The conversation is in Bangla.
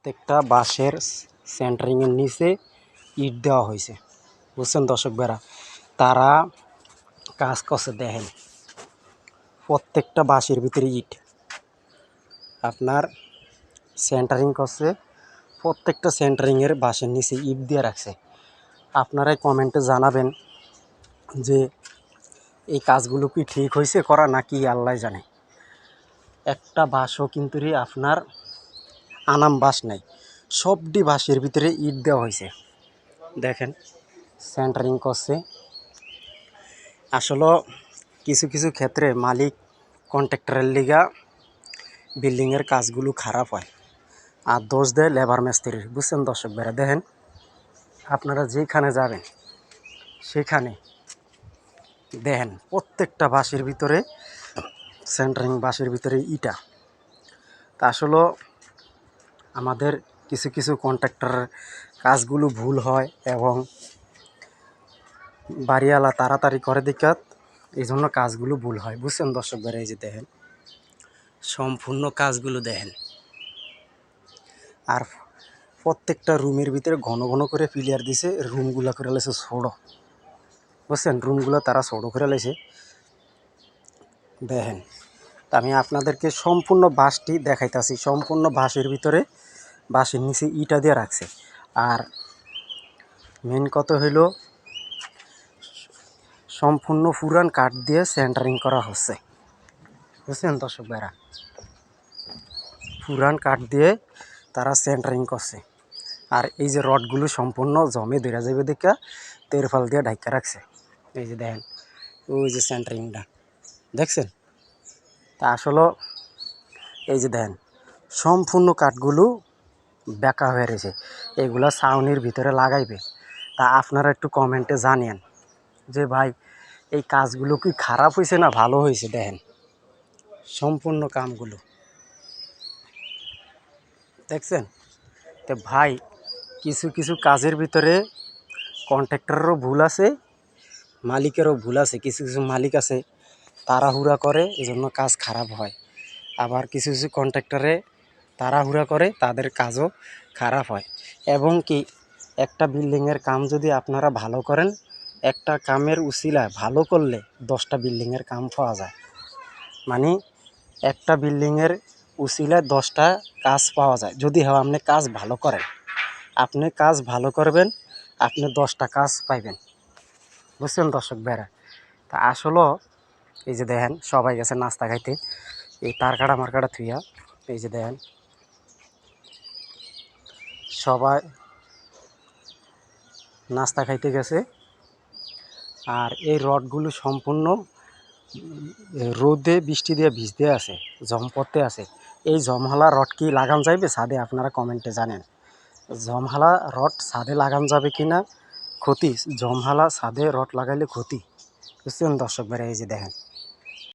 প্রত্যেকটা বাঁশের সেন্টারিংয়ের নিচে ইট দেওয়া হয়েছে, বুঝছেন দর্শক ভাইরা। তারা কাজ করছে দেখেন, প্রত্যেকটা বাঁশের ভিতরে ইট আপনার সেন্টারিং করছে। প্রত্যেকটা সেন্টারিংয়ের বাঁশের নিচে ইট দিয়ে রাখছে। আপনারাই কমেন্টে জানাবেন যে এই কাজগুলো কি ঠিক হয়েছে করা, নাকি আল্লাহ জানে। একটা বাঁশও কিন্তু আপনার আনাম বাঁশ নাই, সবটি বাঁশের ভিতরে ইট দেওয়া হয়েছে। দেখেন সেন্টারিং করছে। আসলে কিছু কিছু ক্ষেত্রে মালিক কন্ট্রাক্টরের লিগা বিল্ডিংয়ের কাজগুলো খারাপ হয়, আর দোষ দেয় লেবার মিস্ত্রির, বুঝছেন দর্শক ভাইরা। দেখেন আপনারা যেখানে যাবেন সেখানে দেখেন প্রত্যেকটা বাঁশের ভিতরে সেন্টারিং, বাঁশের ভিতরে ইটা। তা আসলে আমাদের কিছু কিছু কন্ট্রাক্টরের কাজগুলো ভুল হয় এবং বাড়িওয়ালা তাড়াতাড়ি করে দিকাত, এই জন্য কাজগুলো ভুল হয়, বুঝছেন দর্শক ভাইরা। এই যে দেখেন সম্পূর্ণ কাজগুলো দেখেন। আর প্রত্যেকটা রুমের ভিতরে ঘন ঘন করে পিলিয়ার দিছে, রুমগুলো করে লেছে ছোটো, বুঝছেন, রুমগুলো তারা ছোটো করে লেছে। দেখেন তা আমি আপনাদেরকে সম্পূর্ণ বাঁশটি দেখাইতেছি। সম্পূর্ণ বাঁশের ভিতরে বাঁশের নিচে ইটা দিয়ে রাখছে। আর মেন কথা হইল সম্পূর্ণ পুরান কাঠ দিয়ে সেন্টারিং করা হচ্ছে, বুঝছেন দর্শক ভাইরা। পুরান কাঠ দিয়ে তারা সেন্টারিং করছে। আর এই যে রডগুলো সম্পূর্ণ জমে ধরে যাবে দেখা তেরফাল দিয়ে ঢাকা রাখছে। এই যে দেখেন ওই যে সেন্টারিংটা দেখছেন। তা আসলে এই যে দেখেন সম্পূর্ণ কাঠগুলো বেঁকা হয়ে রয়েছে, এগুলা ছাউনির ভিতরে লাগাইবে। তা আপনারা একটু কমেন্টে জানিয়েন যে ভাই এই কাজগুলো কি খারাপ হয়েছে না ভালো হয়েছে। দেখেন সম্পূর্ণ কামগুলো দেখছেন। তো ভাই কিছু কিছু কাজের ভিতরে কন্ট্রাক্টরেরও ভুল আছে, মালিকেরও ভুল আছে। কিছু কিছু মালিক আছে তাড়াহুড়া করে, এজন্য কাজ খারাপ হয়। আবার কিছু কিছু কন্ট্রাক্টরে তাড়াহুড়া করে, তাদের কাজও খারাপ হয়। এবং কি একটা বিল্ডিংয়ের কাম যদি আপনারা ভালো করেন, একটা কামের উসিলা ভালো করলে 10টা বিল্ডিংয়ের কাম পাওয়া যায়। মানে একটা বিল্ডিংয়ের উসিলায় 10টা কাজ পাওয়া যায় যদি আপনি কাজ ভালো করেন। আপনি কাজ ভালো করবেন, আপনি 10টা কাজ পাইবেন, বুঝছেন দর্শক ভাইরা। তা আসলে এই যে দেখেন সবাই গেছে নাস্তা খাইতে, এই তার কাটা মার্কাটা থুইয়া। এই যে দেখেন সবাই নাস্তা খাইতে গেছে। আর এই রডগুলো সম্পূর্ণ রোদে বৃষ্টি দিয়ে ভিজতে আছে, জম পড়তে আছে। এই জমহালা রড কি লাগান যাইবে ছাদে? আপনারা কমেন্টে জানেন। জমহালা রড ছাদে লাগান যাবে কি না? ক্ষতি। জমহালা ছাদে রড লাগাইলে ক্ষতি, বুঝছেন দর্শক ভাইরা। এই যে দেখেন